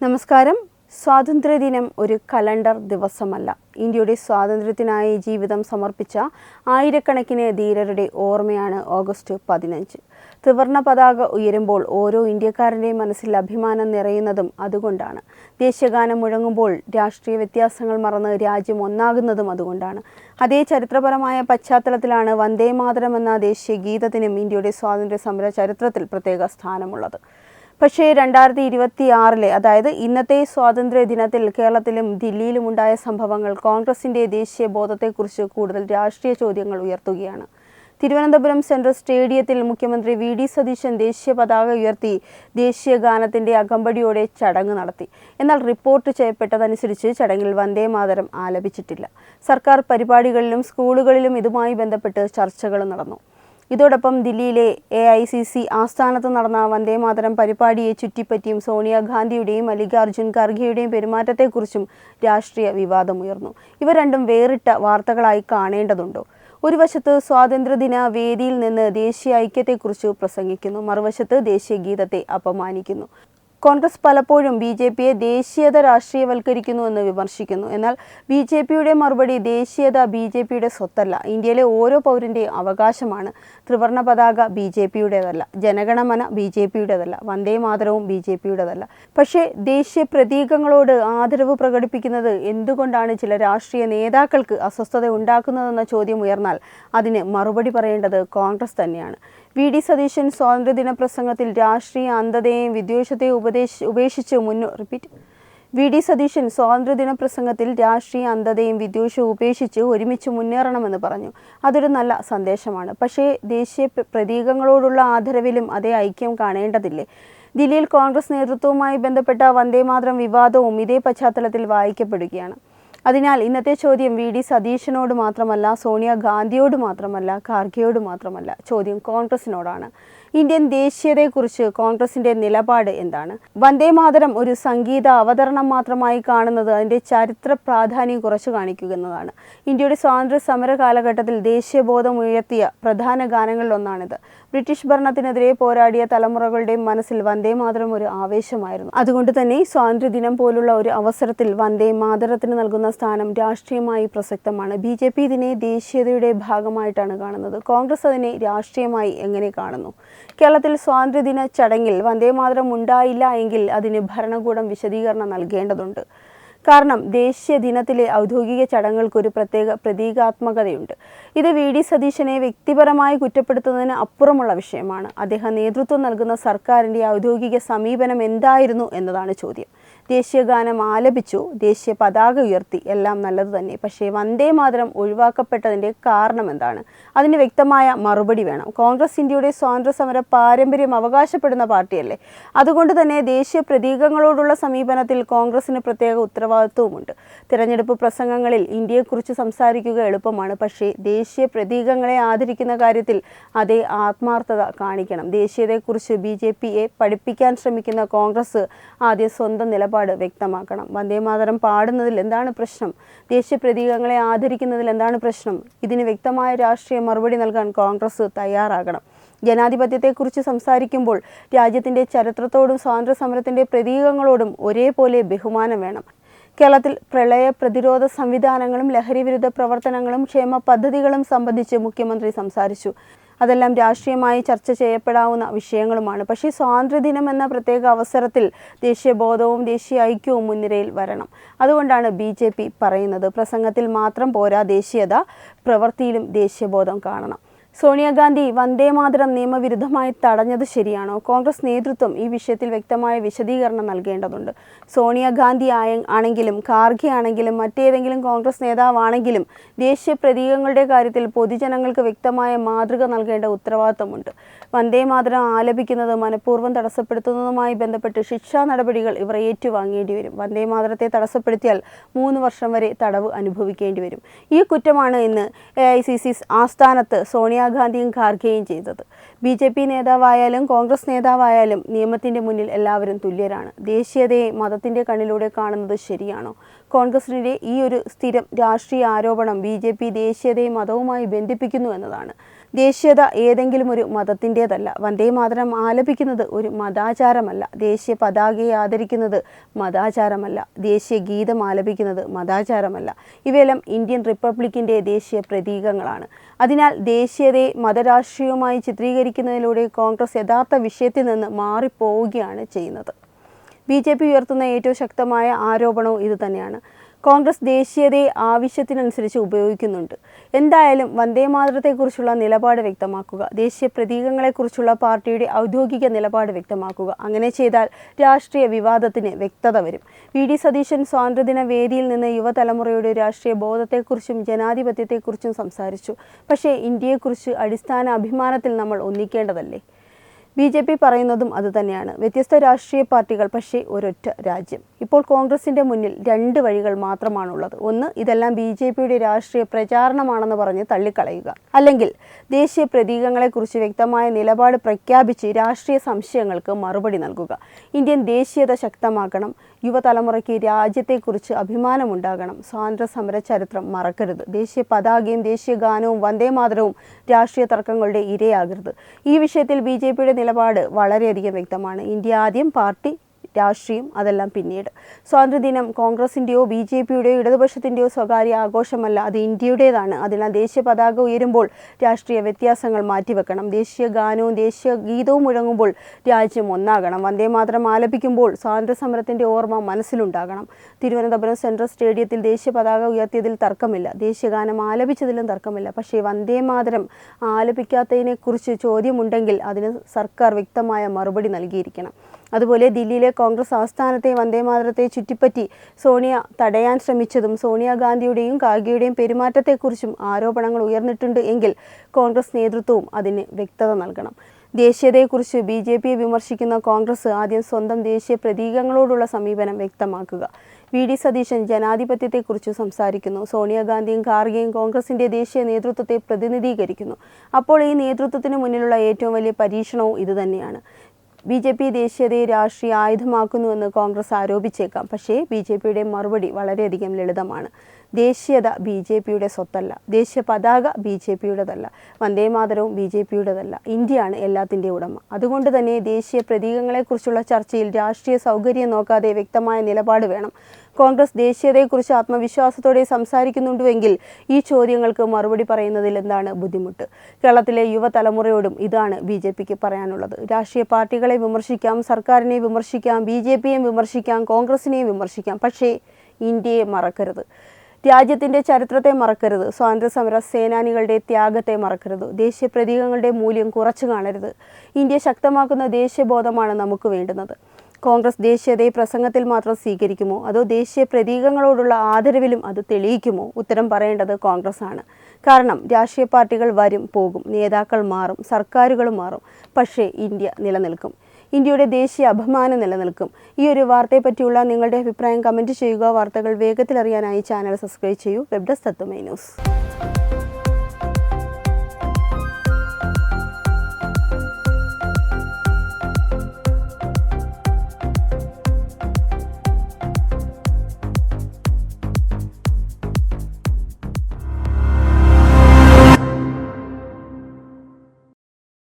നമസ്കാരം. സ്വാതന്ത്ര്യദിനം ഒരു കലണ്ടർ ദിവസമല്ല. ഇന്ത്യയുടെ സ്വാതന്ത്ര്യത്തിനായി ജീവിതം സമർപ്പിച്ച ആയിരക്കണക്കിന് ധീരരുടെ ഓർമ്മയാണ് ഓഗസ്റ്റ് 15. ത്രിവർണ്ണ പതാക ഉയരുമ്പോൾ ഓരോ ഇന്ത്യക്കാരൻ്റെയും മനസ്സിൽ അഭിമാനം നിറയുന്നതും അതുകൊണ്ടാണ്. ദേശീയഗാനം മുഴങ്ങുമ്പോൾ രാഷ്ട്രീയ വ്യത്യാസങ്ങൾ മറന്ന് രാജ്യം ഒന്നാകുന്നതും അതുകൊണ്ടാണ്. അതേ ചരിത്രപരമായ പശ്ചാത്തലത്തിലാണ് വന്ദേ മാതരം എന്ന ദേശീയ ഗീതത്തിനും ഇന്ത്യയുടെ സ്വാതന്ത്ര്യ സമര ചരിത്രത്തിൽ പ്രത്യേക സ്ഥാനമുള്ളത്. പക്ഷേ 2026 അതായത് ഇന്നത്തെ സ്വാതന്ത്ര്യ ദിനത്തിൽ കേരളത്തിലും ദില്ലിയിലും ഉണ്ടായ സംഭവങ്ങൾ കോൺഗ്രസിൻ്റെ ദേശീയ ബോധത്തെക്കുറിച്ച് കൂടുതൽ രാഷ്ട്രീയ ചോദ്യങ്ങൾ ഉയർത്തുകയാണ്. തിരുവനന്തപുരം സെൻട്രൽ സ്റ്റേഡിയത്തിൽ മുഖ്യമന്ത്രി വി.ഡി. സതീശൻ ദേശീയ പതാക ഉയർത്തി ദേശീയ ഗാനത്തിൻ്റെ അകമ്പടിയോടെ ചടങ്ങ് നടത്തി. എന്നാൽ റിപ്പോർട്ട് ചെയ്യപ്പെട്ടതനുസരിച്ച് ചടങ്ങിൽ വന്ദേ മാതരം ആലപിച്ചിട്ടില്ല. സർക്കാർ പരിപാടികളിലും സ്കൂളുകളിലും ഇതുമായി ബന്ധപ്പെട്ട് ചർച്ചകളും നടന്നു. ഇതോടൊപ്പം ദില്ലിയിലെ AICC ആസ്ഥാനത്ത് നടന്ന വന്ദേ മാതരം പരിപാടിയെ ചുറ്റിപ്പറ്റിയും സോണിയാഗാന്ധിയുടെയും മല്ലികാർജ്ജുൻ ഖാർഗെയുടെയും പെരുമാറ്റത്തെക്കുറിച്ചും രാഷ്ട്രീയ വിവാദമുയർന്നു. ഇവ രണ്ടും വേറിട്ട വാർത്തകളായി കാണേണ്ടതുണ്ടോ? ഒരു വശത്ത് സ്വാതന്ത്ര്യദിന വേദിയിൽ നിന്ന് ദേശീയ ഐക്യത്തെക്കുറിച്ച് പ്രസംഗിക്കുന്നു, മറുവശത്ത് ദേശീയ ഗീതത്തെ അപമാനിക്കുന്നു. കോൺഗ്രസ് പലപ്പോഴും BJPയെ ദേശീയത രാഷ്ട്രീയവൽക്കരിക്കുന്നുവെന്ന് വിമർശിക്കുന്നു. എന്നാൽ BJPയുടെ മറുപടി ദേശീയത BJPയുടെ സ്വത്തല്ല, ഇന്ത്യയിലെ ഓരോ പൗരൻ്റെയും അവകാശമാണ്. ത്രിവർണ്ണ പതാക BJPയുടേതല്ല, ജനഗണമന BJPയുടേതല്ല, വന്ദേ മാതരവും BJPയുടേതല്ല. പക്ഷേ ദേശീയ പ്രതീകങ്ങളോട് ആദരവ് പ്രകടിപ്പിക്കുന്നത് എന്തുകൊണ്ടാണ് ചില രാഷ്ട്രീയ നേതാക്കൾക്ക് അസ്വസ്ഥത ഉണ്ടാക്കുന്നതെന്ന ചോദ്യം ഉയർന്നാൽ അതിന് മറുപടി പറയേണ്ടത് കോൺഗ്രസ് തന്നെയാണ്. വി.ഡി. സതീശൻ സ്വാതന്ത്ര്യദിന പ്രസംഗത്തിൽ രാഷ്ട്രീയ അന്ധതയെയും വിദ്വേഷത്തെയും വി.ഡി. സതീശൻ സ്വാതന്ത്ര്യദിന പ്രസംഗത്തിൽ രാഷ്ട്രീയ അന്ധതയും വിദ്വേഷവും ഉപേക്ഷിച്ച് ഒരുമിച്ച് മുന്നേറണമെന്ന് പറഞ്ഞു. അതൊരു നല്ല സന്ദേശമാണ്. പക്ഷേ ദേശീയ പ്രതീകങ്ങളോടുള്ള ആദരവിലും അതേ ഐക്യം കാണേണ്ടതില്ലേ? ദില്ലിയിൽ കോൺഗ്രസ് നേതൃത്വവുമായി ബന്ധപ്പെട്ട വന്ദേ മാതരം വിവാദവും ഇതേ പശ്ചാത്തലത്തിൽ വായിക്കപ്പെടുകയാണ്. അതിനാൽ ഇന്നത്തെ ചോദ്യം വി.ഡി. സതീശനോട് മാത്രമല്ല, സോണിയാഗാന്ധിയോട് മാത്രമല്ല, ഖാർഗെയോട് മാത്രമല്ല, ചോദ്യം കോൺഗ്രസിനോടാണ്. ഇന്ത്യൻ ദേശീയതയെക്കുറിച്ച് കോൺഗ്രസിൻ്റെ നിലപാട് എന്താണ്? വന്ദേ മാതരം ഒരു സംഗീത അവതരണം മാത്രമായി കാണുന്നത് അതിൻ്റെ ചരിത്ര പ്രാധാന്യം കുറച്ചു കാണിക്കുന്നതാണ്. ഇന്ത്യയുടെ സ്വാതന്ത്ര്യ സമര കാലഘട്ടത്തിൽ ദേശീയബോധം ഉയർത്തിയ പ്രധാന ഗാനങ്ങളിലൊന്നാണിത്. ബ്രിട്ടീഷ് ഭരണത്തിനെതിരെ പോരാടിയ തലമുറകളുടെ മനസ്സിൽ വന്ദേ മാതരം ഒരു ആവേശമായിരുന്നു. അതുകൊണ്ട് തന്നെ സ്വാതന്ത്ര്യദിനം പോലുള്ള ഒരു അവസരത്തിൽ വന്ദേ മാതരത്തിന് നൽകുന്ന സ്ഥാനം രാഷ്ട്രീയമായി പ്രസക്തമാണ്. BJP ഇതിനെ ദേശീയതയുടെ ഭാഗമായിട്ടാണ് കാണുന്നത്. കോൺഗ്രസ് അതിനെ രാഷ്ട്രീയമായി എങ്ങനെ കാണുന്നു? കേരളത്തിൽ സ്വാതന്ത്ര്യദിന ചടങ്ങിൽ വന്ദേ മാതരം ഉണ്ടായില്ല എങ്കിൽ അതിന് ഭരണകൂടം വിശദീകരണം നൽകേണ്ടതുണ്ട്. കാരണം ദേശീയ ദിനത്തിലെ ഔദ്യോഗിക ചടങ്ങുകൾക്കൊരു പ്രത്യേക പ്രതീകാത്മകതയുണ്ട്. ഇത് വി.ഡി. സതീശനെ വ്യക്തിപരമായി കുറ്റപ്പെടുത്തുന്നതിന് അപ്പുറമുള്ള വിഷയമാണ്. അദ്ദേഹം നേതൃത്വം നൽകുന്ന സർക്കാരിൻ്റെ ഔദ്യോഗിക സമീപനം എന്തായിരുന്നു എന്നതാണ് ചോദ്യം. ദേശീയ ഗാനം ആലപിച്ചു, ദേശീയ പതാക ഉയർത്തി, എല്ലാം നല്ലത് തന്നെ. പക്ഷേ വന്ദേ മാതരം ഒഴിവാക്കപ്പെട്ടതിൻ്റെ കാരണം എന്താണ്? അതിന് വ്യക്തമായ മറുപടി വേണം. കോൺഗ്രസ് ഇന്ത്യയുടെ സ്വാതന്ത്ര്യ സമര പാരമ്പര്യം അവകാശപ്പെടുന്ന പാർട്ടിയല്ലേ. അതുകൊണ്ട് തന്നെ ദേശീയ പ്രതീകങ്ങളോടുള്ള സമീപനത്തിൽ കോൺഗ്രസിന് പ്രത്യേക ഉത്തരവാദിത്വവുമുണ്ട്. തിരഞ്ഞെടുപ്പ് പ്രസംഗങ്ങളിൽ ഇന്ത്യയെക്കുറിച്ച് സംസാരിക്കുക എളുപ്പമാണ്. പക്ഷേ ദേശീയ പ്രതീകങ്ങളെ ആദരിക്കുന്ന കാര്യത്തിൽ അതേ ആത്മാർത്ഥത കാണിക്കണം. ദേശീയതയെക്കുറിച്ച് BJPയെ പഠിപ്പിക്കാൻ ശ്രമിക്കുന്ന കോൺഗ്രസ് ആദ്യം സ്വന്തം നിലപാട് വ്യക്തമാക്കണം. വന്ദേ മാതരം പാടുന്നതിൽ എന്താണ് പ്രശ്നം? ദേശീയ പ്രതീകങ്ങളെ ആദരിക്കുന്നതിൽ എന്താണ് പ്രശ്നം? ഇതിന് വ്യക്തമായ രാഷ്ട്രീയ മറുപടി നൽകാൻ കോൺഗ്രസ് തയ്യാറാകണം. ജനാധിപത്യത്തെക്കുറിച്ച് സംസാരിക്കുമ്പോൾ രാജ്യത്തിൻ്റെ ചരിത്രത്തോടും സ്വാതന്ത്ര്യ സമരത്തിൻ്റെ പ്രതീകങ്ങളോടും ഒരേപോലെ ബഹുമാനം വേണം. കേരളത്തിൽ പ്രളയ പ്രതിരോധ സംവിധാനങ്ങളും ലഹരിവിരുദ്ധ പ്രവർത്തനങ്ങളും ക്ഷേമ പദ്ധതികളും സംബന്ധിച്ച് മുഖ്യമന്ത്രി സംസാരിച്ചു. അതെല്ലാം രാഷ്ട്രീയമായി ചർച്ച ചെയ്യപ്പെടാവുന്ന വിഷയങ്ങളുമാണ്. പക്ഷേ സ്വാതന്ത്ര്യദിനം എന്ന പ്രത്യേക അവസരത്തിൽ ദേശീയബോധവും ദേശീയ ഐക്യവും മുൻനിരയിൽ വരണം. അതുകൊണ്ടാണ് BJP പറയുന്നത് പ്രസംഗത്തിൽ മാത്രം പോരാ, ദേശീയത പ്രവൃത്തിയിലും ദേശീയബോധം കാണണം. സോണിയാഗാന്ധി വന്ദേ മാതരം നിയമവിരുദ്ധമായി തടഞ്ഞത് ശരിയാണോ? കോൺഗ്രസ് നേതൃത്വം ഈ വിഷയത്തിൽ വ്യക്തമായ വിശദീകരണം നൽകേണ്ടതുണ്ട്. സോണിയാഗാന്ധി ആണെങ്കിലും ഖാർഗെ ആണെങ്കിലും മറ്റേതെങ്കിലും കോൺഗ്രസ് നേതാവാണെങ്കിലും ദേശീയ പ്രതീകങ്ങളുടെ കാര്യത്തിൽ പൊതുജനങ്ങൾക്ക് വ്യക്തമായ മാതൃക നൽകേണ്ട ഉത്തരവാദിത്തമുണ്ട്. വന്ദേ മാതരം ആലപിക്കുന്നത് മനഃപൂർവ്വം തടസ്സപ്പെടുത്തുന്നതുമായി ബന്ധപ്പെട്ട് ശിക്ഷാ നടപടികൾ ഇവർ ഏറ്റുവാങ്ങേണ്ടി വരും. വന്ദേ മാതരത്തെ തടസ്സപ്പെടുത്തിയാൽ 3 വർഷം വരെ തടവ് അനുഭവിക്കേണ്ടി വരും. ഈ കുറ്റമാണ് ഇന്ന് AICC ആസ്ഥാനത്ത് സോണിയാഗാന്ധിയും ഖാർഗെയും ചെയ്തത്. BJP നേതാവായാലും കോൺഗ്രസ് നേതാവായാലും നിയമത്തിൻ്റെ മുന്നിൽ എല്ലാവരും തുല്യരാണ്. ദേശീയതയെ മതത്തിൻ്റെ കണ്ണിലൂടെ കാണുന്നത് ശരിയാണോ? കോൺഗ്രസിൻ്റെ ഈ ഒരു സ്ഥിരം രാഷ്ട്രീയ ആരോപണം BJP ദേശീയതയെ മതവുമായി ബന്ധിപ്പിക്കുന്നു എന്നതാണ്. ദേശീയത ഏതെങ്കിലും ഒരു മതത്തിൻ്റേതല്ല. വന്ദേ മാതരം ആലപിക്കുന്നത് ഒരു മതാചാരമല്ല. ദേശീയ പതാകയെ ആദരിക്കുന്നത് മതാചാരമല്ല. ദേശീയ ഗീതം ആലപിക്കുന്നത് മതാചാരമല്ല. ഇവയെല്ലാം ഇന്ത്യൻ റിപ്പബ്ലിക്കിൻ്റെ ദേശീയ പ്രതീകങ്ങളാണ്. അതിനാൽ ദേശീയതയെ മതരാഷ്ട്രീയവുമായി ചിത്രീകരിക്കുന്നതിലൂടെ കോൺഗ്രസ് യഥാർത്ഥ വിഷയത്തിൽ നിന്ന് മാറിപ്പോവുകയാണ് ചെയ്യുന്നത്. BJP ഉയർത്തുന്ന ഏറ്റവും ശക്തമായ ആരോപണവും ഇതുതന്നെയാണ്. കോൺഗ്രസ് ദേശീയതയെ ആവശ്യത്തിനനുസരിച്ച് ഉപയോഗിക്കുന്നുണ്ട്. എന്തായാലും വന്ദേമാതരത്തെക്കുറിച്ചുള്ള നിലപാട് വ്യക്തമാക്കുക, ദേശീയ പ്രതീകങ്ങളെക്കുറിച്ചുള്ള പാർട്ടിയുടെ ഔദ്യോഗിക നിലപാട് വ്യക്തമാക്കുക. അങ്ങനെ ചെയ്താൽ രാഷ്ട്രീയ വിവാദത്തിന് വ്യക്തത വരും. VD സതീശൻ സ്വാതന്ത്ര്യദിന വേദിയിൽ നിന്ന് യുവതലമുറയുടെ രാഷ്ട്രീയ ബോധത്തെക്കുറിച്ചും ജനാധിപത്യത്തെക്കുറിച്ചും സംസാരിച്ചു. പക്ഷേ ഇന്ത്യയെക്കുറിച്ച് അടിസ്ഥാന അഭിമാനത്തിൽ നമ്മൾ ഒന്നിക്കേണ്ടതല്ലേ? BJP പറയുന്നതും അതുതന്നെയാണ്. വ്യത്യസ്ത രാഷ്ട്രീയ പാർട്ടികൾ, പക്ഷേ ഒരൊറ്റ രാജ്യം. ഇപ്പോൾ കോൺഗ്രസിൻ്റെ മുന്നിൽ രണ്ട് വഴികൾ മാത്രമാണുള്ളത്. ഒന്ന്, ഇതെല്ലാം BJPയുടെ രാഷ്ട്രീയ പ്രചാരണമാണെന്ന് പറഞ്ഞ് തള്ളിക്കളയുക. അല്ലെങ്കിൽ ദേശീയ പ്രതീകങ്ങളെക്കുറിച്ച് വ്യക്തമായ നിലപാട് പ്രഖ്യാപിച്ച് രാഷ്ട്രീയ സംശയങ്ങൾക്ക് മറുപടി നൽകുക. ഇന്ത്യൻ ദേശീയത ശക്തമാക്കണം. യുവതലമുറയ്ക്ക് രാജ്യത്തെക്കുറിച്ച് അഭിമാനമുണ്ടാകണം. സ്വാതന്ത്ര്യ സമര ചരിത്രം മറക്കരുത്. ദേശീയ പതാകയും ദേശീയ ഗാനവും വന്ദേമാതരവും രാഷ്ട്രീയ തർക്കങ്ങളുടെ ഇരയാകരുത്. ഈ വിഷയത്തിൽ BJPയുടെ നിലപാട് വളരെയധികം വ്യക്തമാണ്. ഇന്ത്യ ആദ്യം, പാർട്ടി രാഷ്ട്രീയം അതെല്ലാം പിന്നീട്. സ്വാതന്ത്ര്യദിനം കോൺഗ്രസിൻ്റെയോ BJPയുടെയോ ഇടതുപക്ഷത്തിൻ്റെയോ സ്വകാര്യ ആഘോഷമല്ല, അത് ഇന്ത്യയുടേതാണ്. അതിനാൽ ദേശീയ പതാക ഉയരുമ്പോൾ രാഷ്ട്രീയ വ്യത്യാസങ്ങൾ മാറ്റിവെക്കണം. ദേശീയ ഗാനവും ദേശീയ ഗീതവും മുഴങ്ങുമ്പോൾ രാജ്യം ഒന്നാകണം. വന്ദേമാതരം ആലപിക്കുമ്പോൾ സ്വാതന്ത്ര്യ സമരത്തിൻ്റെ ഓർമ്മ മനസ്സിലുണ്ടാകണം. തിരുവനന്തപുരം സെൻട്രൽ സ്റ്റേഡിയത്തിൽ ദേശീയ പതാക ഉയർത്തിയതിൽ തർക്കമില്ല, ദേശീയ ഗാനം ആലപിച്ചതിലും തർക്കമില്ല. പക്ഷേ വന്ദേമാതരം ആലപിക്കാത്തതിനെക്കുറിച്ച് ചോദ്യമുണ്ടെങ്കിൽ അതിന് സർക്കാർ വ്യക്തമായ മറുപടി നൽകിയിരിക്കണം. അതുപോലെ ദില്ലിയിലെ കോൺഗ്രസ് ആസ്ഥാനത്തെ വന്ദേമാതരത്തെ ചുറ്റിപ്പറ്റി സോണിയ തടയാൻ ശ്രമിച്ചതും സോണിയാഗാന്ധിയുടെയും കാർഗെയുടെയും പെരുമാറ്റത്തെക്കുറിച്ചും ആരോപണങ്ങൾ ഉയർന്നിട്ടുണ്ട് എങ്കിൽ കോൺഗ്രസ് നേതൃത്വവും അതിന് വ്യക്തത നൽകണം. ദേശീയതയെക്കുറിച്ച് BJPയെ വിമർശിക്കുന്ന കോൺഗ്രസ് ആദ്യം സ്വന്തം ദേശീയ പ്രതീകങ്ങളോടുള്ള സമീപനം വ്യക്തമാക്കുക. VD സതീശൻ ജനാധിപത്യത്തെക്കുറിച്ച് സംസാരിക്കുന്നു. സോണിയാഗാന്ധിയും ഖാർഗെയും കോൺഗ്രസിൻ്റെ ദേശീയ നേതൃത്വത്തെ പ്രതിനിധീകരിക്കുന്നു. അപ്പോൾ ഈ നേതൃത്വത്തിന് മുന്നിലുള്ള ഏറ്റവും വലിയ പരീക്ഷണവും ഇതുതന്നെയാണ്. BJP ദേശീയതയെ രാഷ്ട്രീയ ആയുധമാക്കുന്നുവെന്ന് കോൺഗ്രസ് ആരോപിച്ചേക്കാം. പക്ഷേ BJPയുടെ മറുപടി വളരെയധികം ലളിതമാണ്. ദേശീയത BJPയുടെ സ്വത്തല്ല, ദേശീയ പതാക BJPയുടേതല്ല, വന്ദേമാതരവും BJPയുടേതല്ല. ഇന്ത്യയാണ് എല്ലാത്തിൻ്റെ ഉടമ. അതുകൊണ്ട് തന്നെ ദേശീയ പ്രതീകങ്ങളെക്കുറിച്ചുള്ള ചർച്ചയിൽ രാഷ്ട്രീയ സൗകര്യം നോക്കാതെ വ്യക്തമായ നിലപാട് വേണം. കോൺഗ്രസ് ദേശീയതയെക്കുറിച്ച് ആത്മവിശ്വാസത്തോടെ സംസാരിക്കുന്നുണ്ടുവെങ്കിൽ ഈ ചോദ്യങ്ങൾക്ക് മറുപടി പറയുന്നതിൽ എന്താണ് ബുദ്ധിമുട്ട്? കേരളത്തിലെ യുവതലമുറയോടും ഇതാണ് BJPക്ക് പറയാനുള്ളത്. രാഷ്ട്രീയ പാർട്ടികളെ വിമർശിക്കാം, സർക്കാരിനെ വിമർശിക്കാം, BJPയെയും വിമർശിക്കാം, കോൺഗ്രസിനെയും വിമർശിക്കാം. പക്ഷേ ഇന്ത്യയെ മറക്കരുത്. രാജ്യത്തിൻ്റെ ചരിത്രത്തെ മറക്കരുത്. സ്വാതന്ത്ര്യ സമര സേനാനികളുടെ ത്യാഗത്തെ മറക്കരുത്. ദേശീയ പ്രതീകങ്ങളുടെ മൂല്യം കുറച്ചു കാണരുത്. ഇന്ത്യ ശക്തമാക്കുന്ന ദേശീയബോധമാണ് നമുക്ക് വേണ്ടുന്നത്. കോൺഗ്രസ് ദേശീയതയെ പ്രസംഗത്തിൽ മാത്രം സ്വീകരിക്കുമോ, അതോ ദേശീയ പ്രതീകങ്ങളോടുള്ള ആദരവിലും അത് തെളിയിക്കുമോ? ഉത്തരം പറയേണ്ടത് കോൺഗ്രസ് ആണ്. കാരണം രാഷ്ട്രീയ പാർട്ടികൾ വരും പോകും, നേതാക്കൾ മാറും, സർക്കാരുകളും മാറും. പക്ഷേ ഇന്ത്യ നിലനിൽക്കും. ഇന്ത്യയുടെ ദേശീയ അഭിമാനം നിലനിൽക്കും. ഈ ഒരു വാർത്തയെപ്പറ്റിയുള്ള നിങ്ങളുടെ അഭിപ്രായം കമൻറ്റ് ചെയ്യുക. വാർത്തകൾ വേഗത്തിൽ അറിയാനായി ചാനൽ സബ്സ്ക്രൈബ് ചെയ്യൂ. വെബ് ഡെസ്ക് തത്വമൈ ന്യൂസ്.